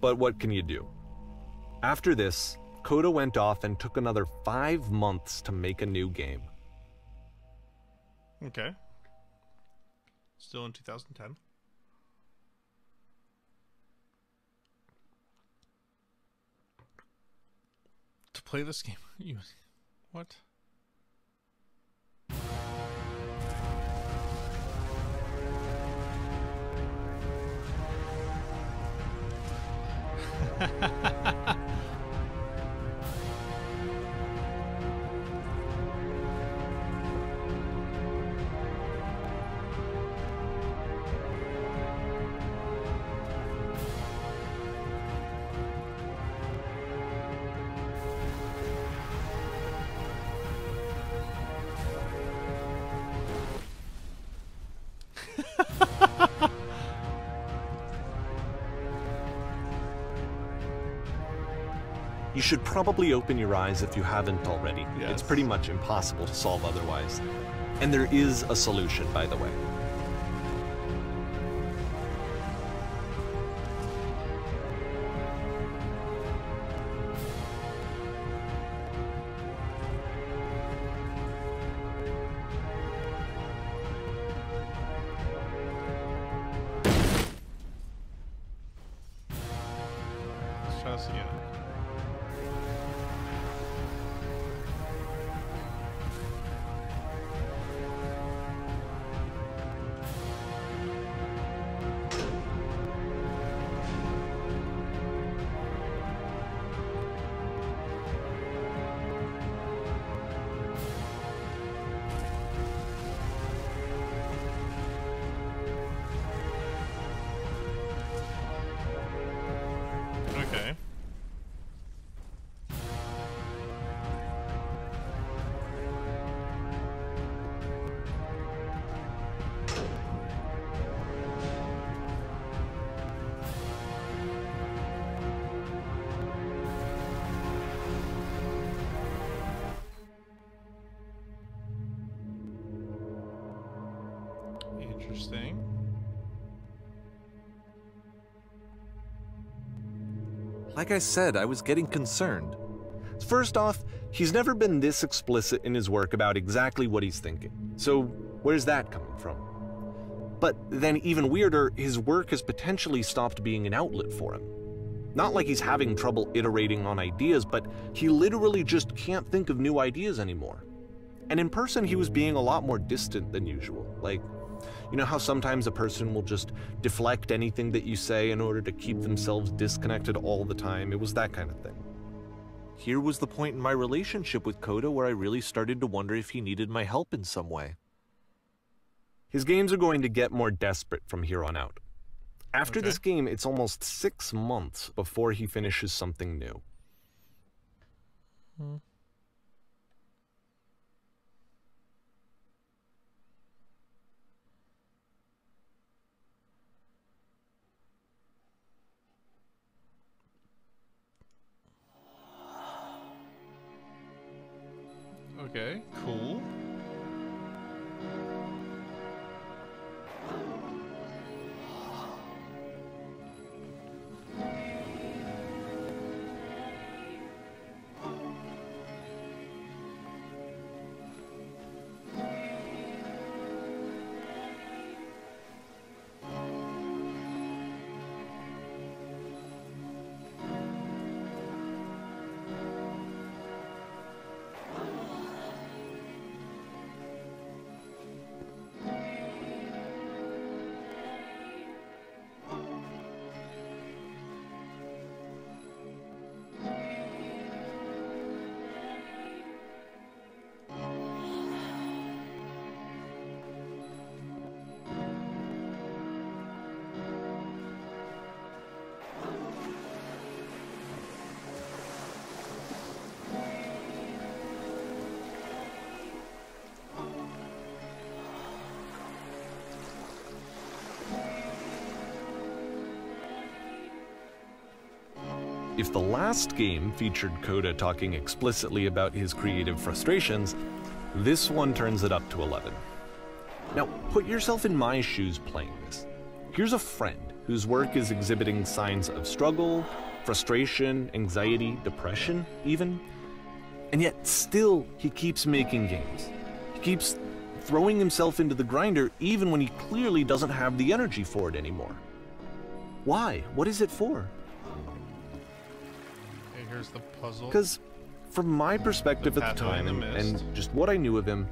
But what can you do? After this, Coda went off and took another 5 months to make a new game. Okay. Still in 2010. To play this game, you... What? You should probably open your eyes if you haven't already. Yes. It's pretty much impossible to solve otherwise. And there is a solution, by the way. Let's try this again. Okay. Interesting. Like I said, I was getting concerned. First off, he's never been this explicit in his work about exactly what he's thinking. So where's that coming from? But then even weirder, his work has potentially stopped being an outlet for him. Not like he's having trouble iterating on ideas, but he literally just can't think of new ideas anymore. And in person, he was being a lot more distant than usual. Like, you know how sometimes a person will just deflect anything that you say in order to keep themselves disconnected all the time? It was that kind of thing. Here was the point in my relationship with Coda where I really started to wonder if he needed my help in some way. His games are going to get more desperate from here on out. After this game, it's almost 6 months before he finishes something new. Okay, cool. If the last game featured Coda talking explicitly about his creative frustrations, this one turns it up to 11. Now, put yourself in my shoes playing this. Here's a friend whose work is exhibiting signs of struggle, frustration, anxiety, depression, even. And yet, still, he keeps making games. He keeps throwing himself into the grinder even when he clearly doesn't have the energy for it anymore. Why? What is it for? Okay, here's the puzzle. Because, from my perspective at the time, and just what I knew of him,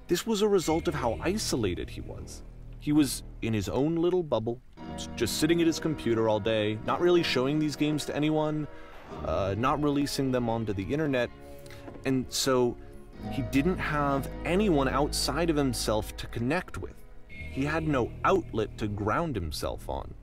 this was a result of how isolated he was. He was in his own little bubble, just sitting at his computer all day, not really showing these games to anyone, not releasing them onto the internet, and so he didn't have anyone outside of himself to connect with. He had no outlet to ground himself on.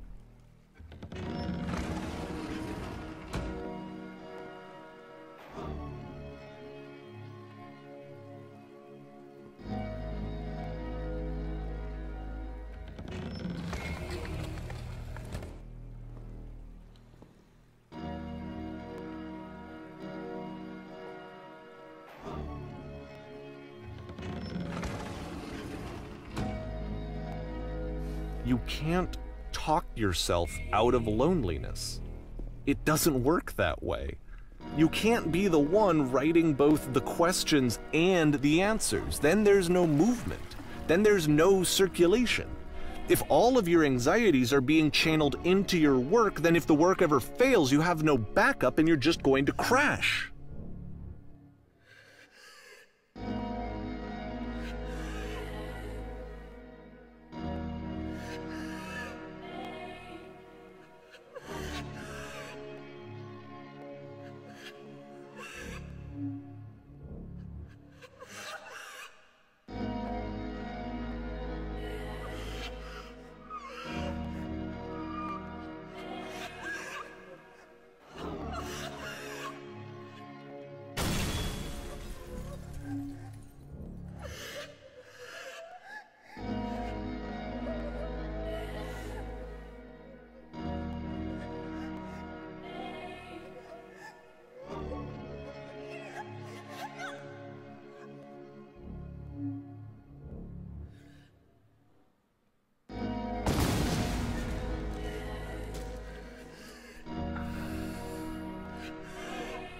You can't talk yourself out of loneliness. It doesn't work that way. You can't be the one writing both the questions and the answers. Then there's no movement. Then there's no circulation. If all of your anxieties are being channeled into your work, then if the work ever fails, you have no backup and you're just going to crash.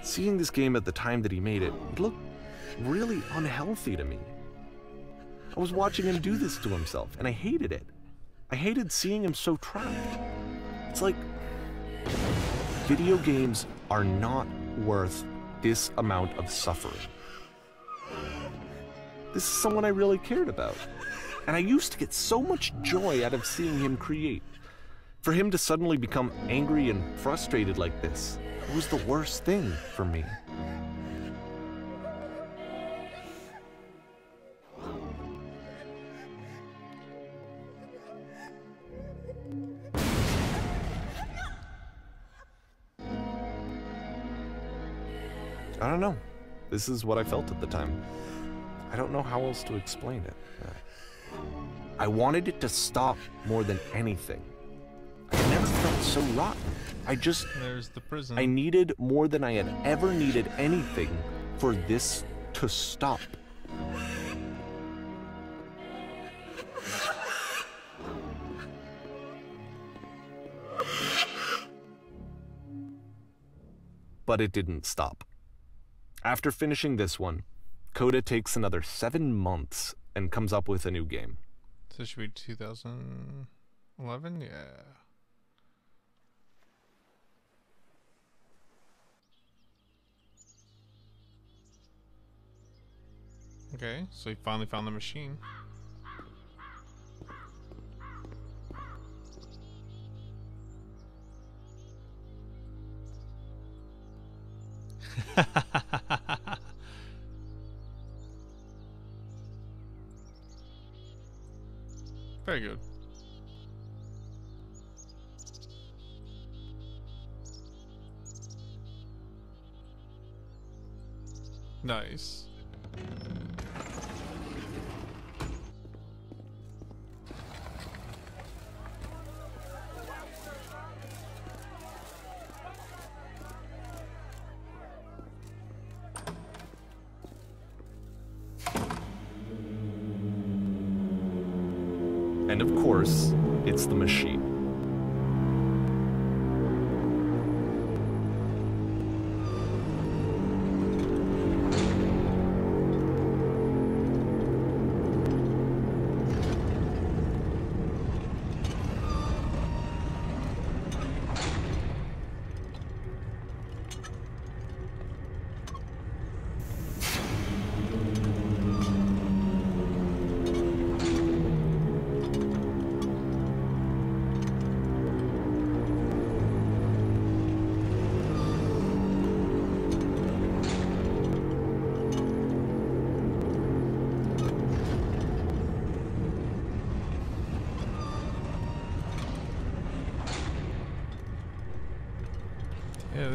Seeing this game at the time that he made it, it looked really unhealthy to me. I was watching him do this to himself, and I hated it. I hated seeing him so trapped. It's like, video games are not worth this amount of suffering. This is someone I really cared about, and I used to get so much joy out of seeing him create. For him to suddenly become angry and frustrated like this, it was the worst thing for me. I don't know. This is what I felt at the time. I don't know how else to explain it. I wanted it to stop more than anything. I never felt so rotten. There's the prison. I needed more than I had ever needed anything for this to stop. But it didn't stop. After finishing this one, Coda takes another 7 months and comes up with a new game. So it should be 2011? Yeah. Okay, so he finally found the machine. Very good. Nice. And of course, it's the machine.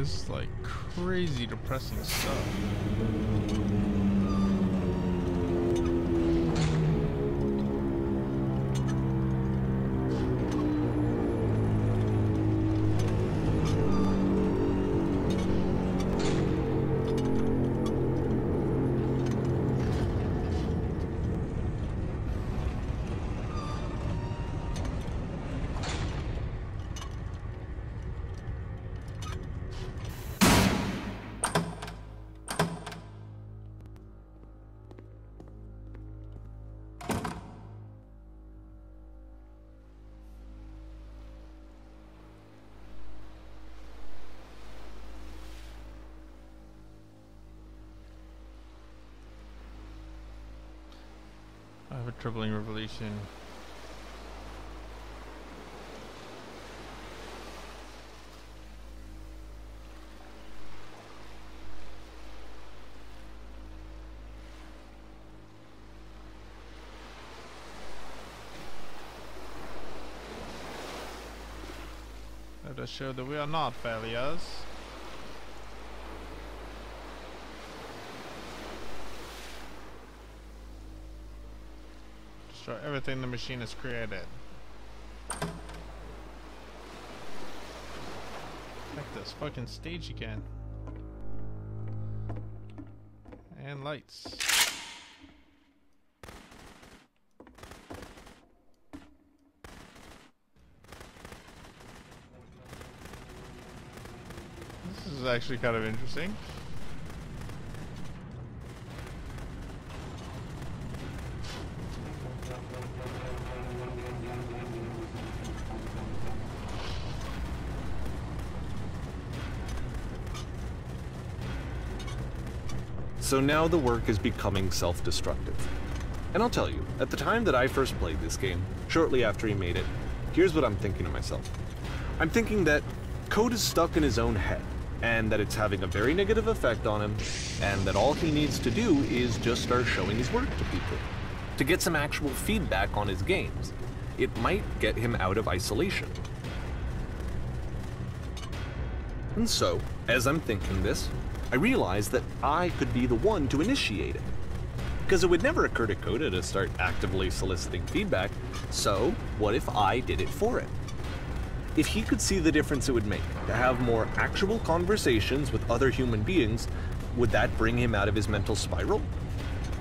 this is like crazy depressing stuff. I have a troubling revelation. Let us show that we are not failures. Destroy everything the machine has created. Like this fucking stage again. And lights. This is actually kind of interesting. So now the work is becoming self-destructive. And I'll tell you, at the time that I first played this game, shortly after he made it, here's what I'm thinking to myself. I'm thinking that Code is stuck in his own head, and that it's having a very negative effect on him, and that all he needs to do is just start showing his work to people, to get some actual feedback on his games. It might get him out of isolation. And so, as I'm thinking this, I realized that I could be the one to initiate it. Because it would never occur to Coda to start actively soliciting feedback, so what if I did it for him? If he could see the difference it would make to have more actual conversations with other human beings, would that bring him out of his mental spiral?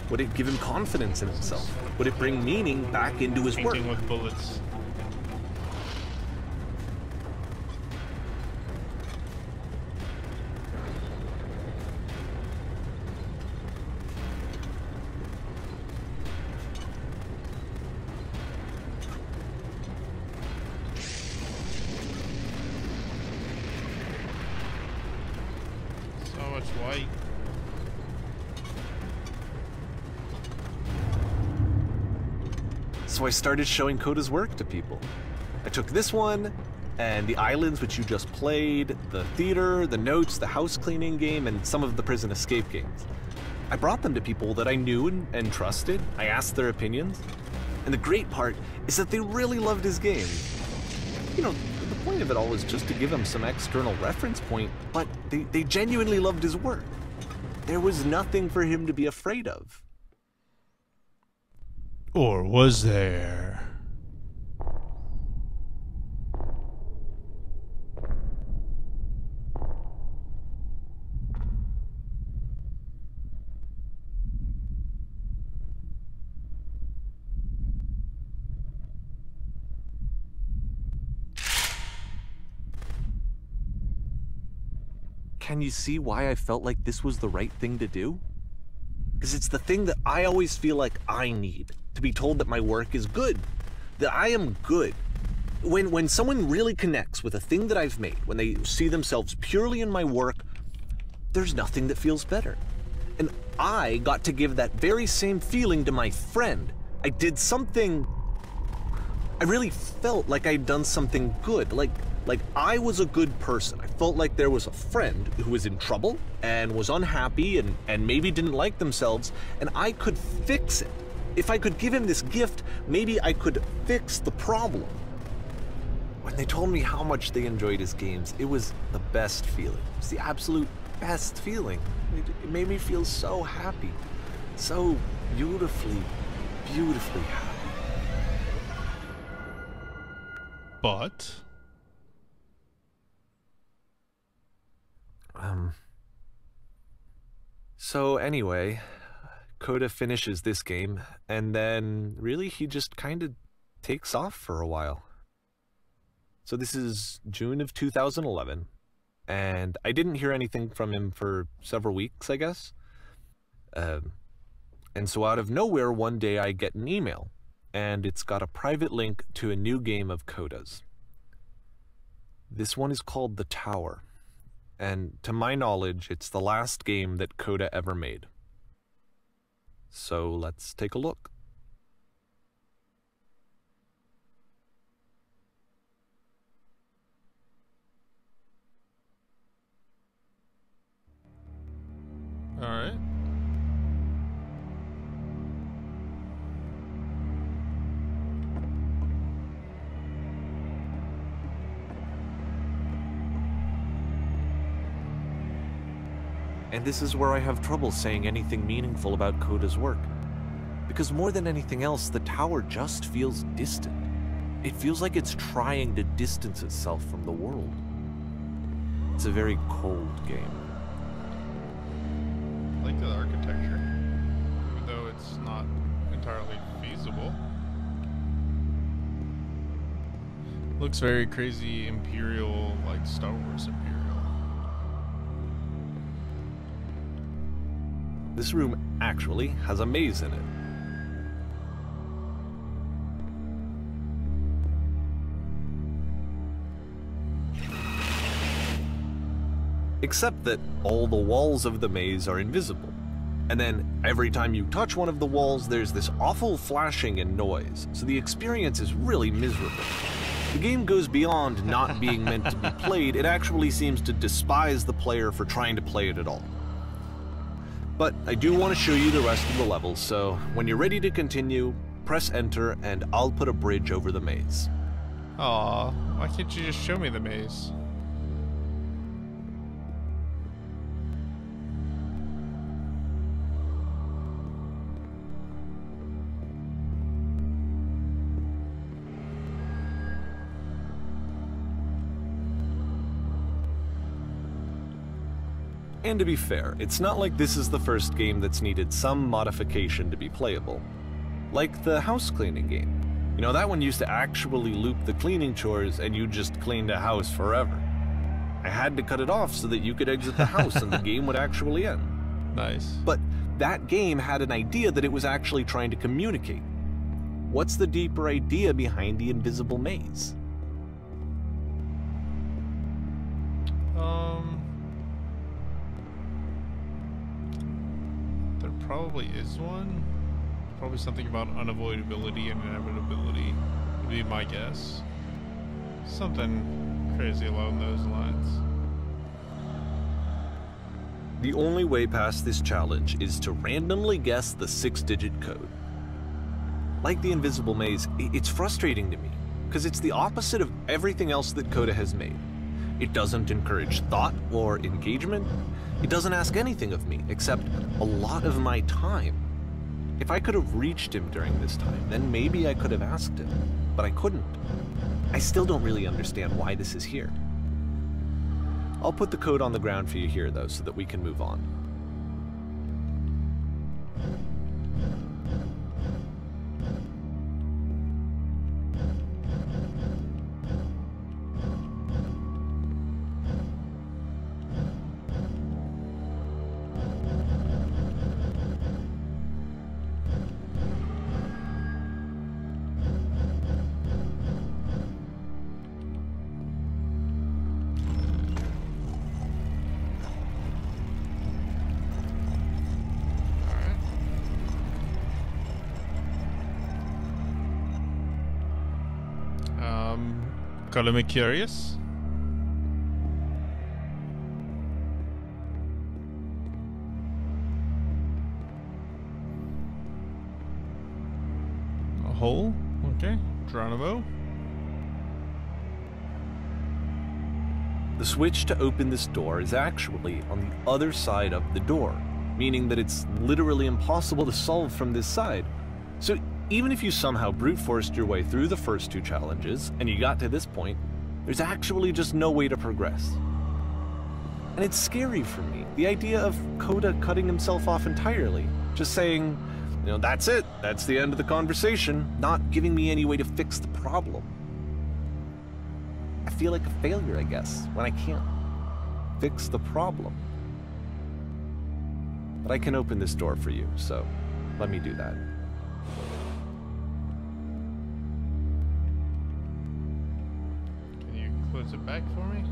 Would it give him confidence in himself? Would it bring meaning back into his work? Painting with bullets. White. So I started showing Coda's work to people. I took this one, and the islands which you just played, the theater, the notes, the house cleaning game, and some of the prison escape games. I brought them to people that I knew and trusted. I asked their opinions. And the great part is that they really loved his game. You know, the point of it all was just to give him some external reference point, but they genuinely loved his work. There was nothing for him to be afraid of. Or was there? Can you see why I felt like this was the right thing to do? Because it's the thing that I always feel like I need, to be told that my work is good, that I am good. When someone really connects with a thing that I've made, when they see themselves purely in my work, there's nothing that feels better. And I got to give that very same feeling to my friend. I did something, I really felt like I'd done something good, like I was a good person. I felt like there was a friend who was in trouble and was unhappy and maybe didn't like themselves, and I could fix it. If I could give him this gift, maybe I could fix the problem. When they told me how much they enjoyed his games, it was the best feeling. It was the absolute best feeling. It made me feel so happy. So beautifully, beautifully happy. But So anyway, Coda finishes this game, and then really he just kind of takes off for a while. So this is June of 2011, and I didn't hear anything from him for several weeks, I guess. And so out of nowhere, one day I get an email, and it's got a private link to a new game of Coda's. This one is called The Tower, and to my knowledge, it's the last game that Coda ever made. So let's take a look. all right. And this is where I have trouble saying anything meaningful about Coda's work. Because more than anything else, the tower just feels distant. It feels like it's trying to distance itself from the world. It's a very cold game. I like the architecture, even though it's not entirely feasible. Looks very crazy Imperial, like Star Wars Imperial. This room actually has a maze in it. Except that all the walls of the maze are invisible. And then every time you touch one of the walls, there's this awful flashing and noise, so the experience is really miserable. The game goes beyond not being meant to be played, it actually seems to despise the player for trying to play it at all. But I do want to show you the rest of the levels, so when you're ready to continue, press enter and I'll put a bridge over the maze. Aw, why can't you just show me the maze? And to be fair, it's not like this is the first game that's needed some modification to be playable. Like the house cleaning game. You know, that one used to actually loop the cleaning chores and you just cleaned a house forever. I had to cut it off so that you could exit the house and the game would actually end. Nice. But that game had an idea that it was actually trying to communicate. What's the deeper idea behind the invisible maze? There probably is one. Probably something about unavoidability and inevitability would be my guess. Something crazy along those lines. The only way past this challenge is to randomly guess the 6-digit code. Like the invisible maze, it's frustrating to me, because it's the opposite of everything else that Coda has made. It doesn't encourage thought or engagement. It doesn't ask anything of me, except a lot of my time. If I could have reached him during this time, then maybe I could have asked him, but I couldn't. I still don't really understand why this is here. I'll put the code on the ground for you here, though, so that we can move on. Color me curious. A hole? Okay. Geronimo. The switch to open this door is actually on the other side of the door, meaning that it's literally impossible to solve from this side. So even if you somehow brute forced your way through the first 2 challenges and you got to this point, there's actually just no way to progress. And it's scary for me, the idea of Coda cutting himself off entirely, just saying, you know, that's it, that's the end of the conversation, not giving me any way to fix the problem. I feel like a failure, I guess, when I can't fix the problem. But I can open this door for you, so let me do that. Can you close it back for me?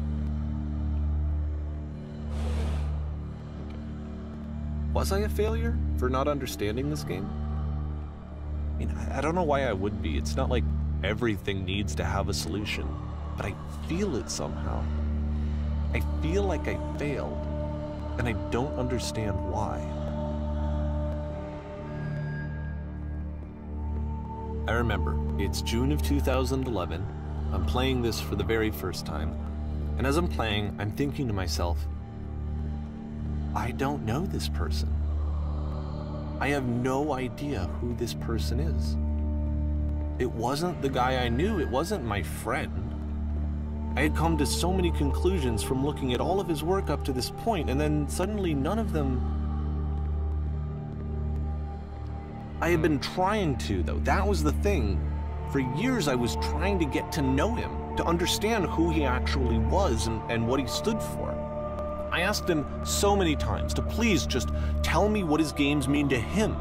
Was I a failure for not understanding this game? I mean, I don't know why I would be. It's not like everything needs to have a solution, but I feel it somehow. I feel like I failed, and I don't understand why. I remember, it's June of 2011. I'm playing this for the very first time, and as I'm playing, I'm thinking to myself, I don't know this person. I have no idea who this person is. It wasn't the guy I knew, it wasn't my friend. I had come to so many conclusions from looking at all of his work up to this point, and then suddenly none of them... I had been trying to, though. That was the thing. For years I was trying to get to know him, to understand who he actually was and what he stood for. I asked him so many times to please just tell me what his games mean to him.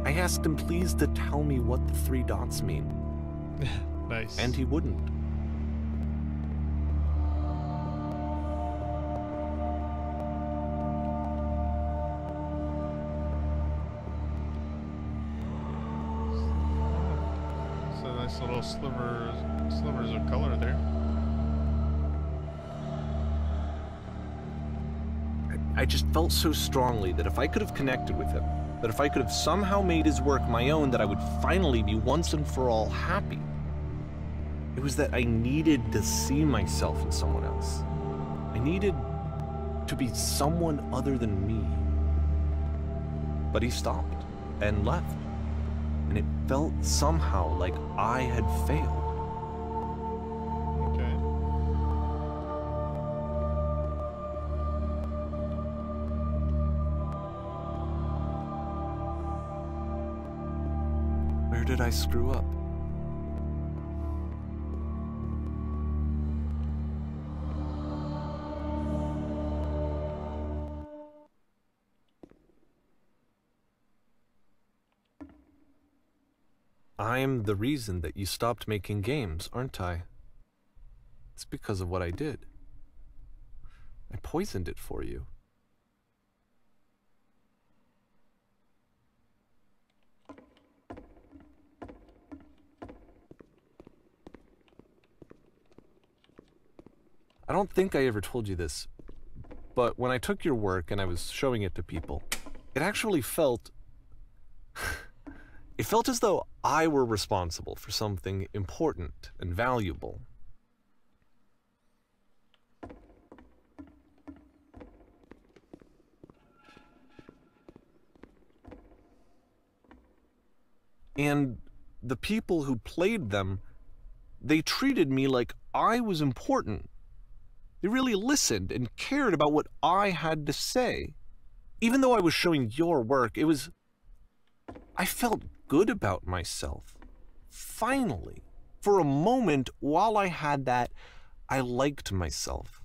I asked him please to tell me what the 3 dots mean. Nice. And he wouldn't. It's a nice little slivers of color there. I just felt so strongly that if I could have connected with him, that if I could have somehow made his work my own, that I would finally be once and for all happy. It was that I needed to see myself in someone else. I needed to be someone other than me. But he stopped and left, and it felt somehow like I had failed. Where did I screw up? I'm the reason that you stopped making games, aren't I? It's because of what I did. I poisoned it for you. I don't think I ever told you this, but when I took your work and I was showing it to people, it actually felt... it felt as though I were responsible for something important and valuable. And the people who played them, they treated me like I was important. They really listened and cared about what I had to say. Even though I was showing your work, I felt good about myself. Finally. For a moment, while I had that, I liked myself.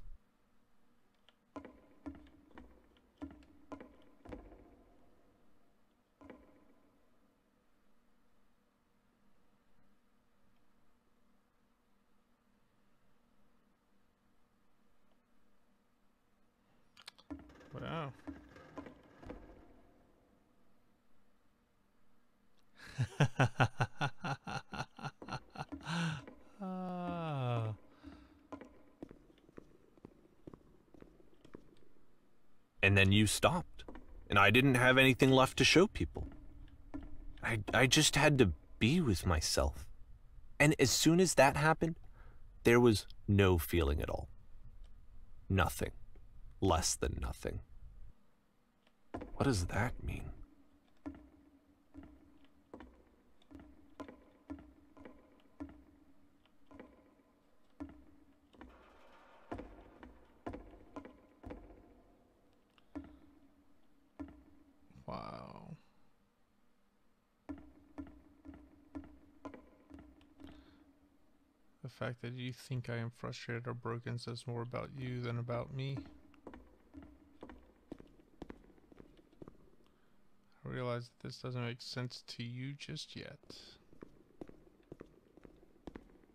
Wow. And then you stopped, and I didn't have anything left to show people. I just had to be with myself. And as soon as that happened, there was no feeling at all. Nothing. Less than nothing. What does that mean? Wow. The fact that you think I am frustrated or broken says more about you than about me. I realize that this doesn't make sense to you just yet.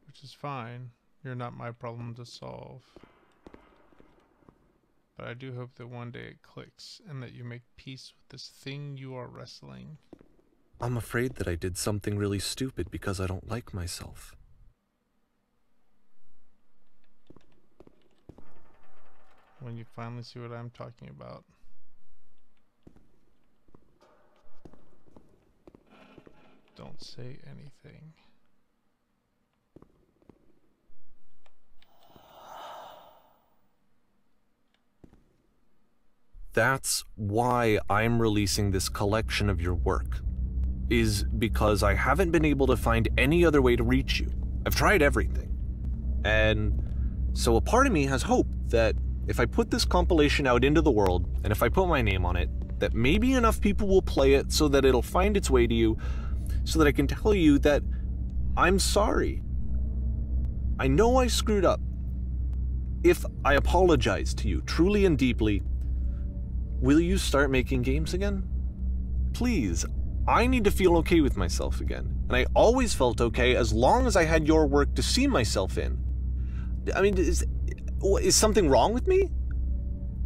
Which is fine. You're not my problem to solve. But I do hope that one day it clicks and that you make peace with this thing you are wrestling. I'm afraid that I did something really stupid because I don't like myself. When you finally see what I'm talking about. Don't say anything. That's why I'm releasing this collection of your work, is because I haven't been able to find any other way to reach you. I've tried everything. And so a part of me has hope that if I put this compilation out into the world, and if I put my name on it, that maybe enough people will play it so that it'll find its way to you, so that I can tell you that I'm sorry. I know I screwed up. If I apologize to you truly and deeply, will you start making games again? Please, I need to feel okay with myself again. And I always felt okay as long as I had your work to see myself in. I mean, is something wrong with me?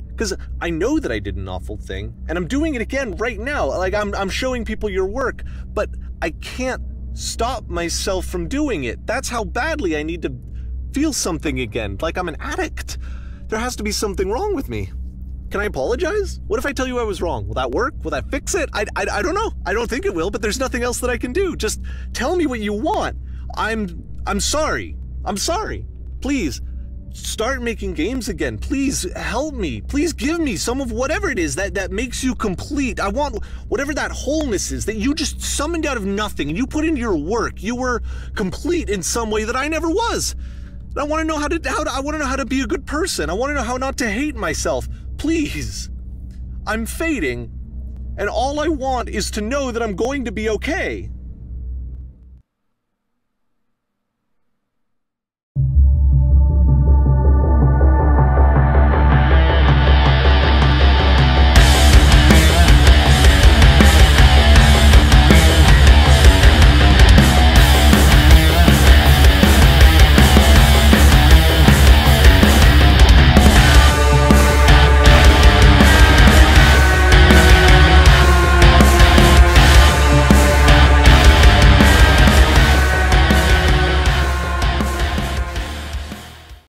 Because I know that I did an awful thing, and I'm doing it again right now. Like, I'm showing people your work, but I can't stop myself from doing it. That's how badly I need to feel something again, like I'm an addict. There has to be something wrong with me. Can I apologize? What if I tell you I was wrong? Will that work? Will that fix it? I don't know. I don't think it will, but there's nothing else that I can do. Just tell me what you want. I'm sorry. I'm sorry. Please, start making games again. Please help me. Please give me some of whatever it is that makes you complete. I want whatever that wholeness is that you just summoned out of nothing and you put into your work. You were complete in some way that I never was. And I want to know I want to know how to be a good person. I want to know how not to hate myself. Please. I'm fading, and all I want is to know that I'm going to be okay.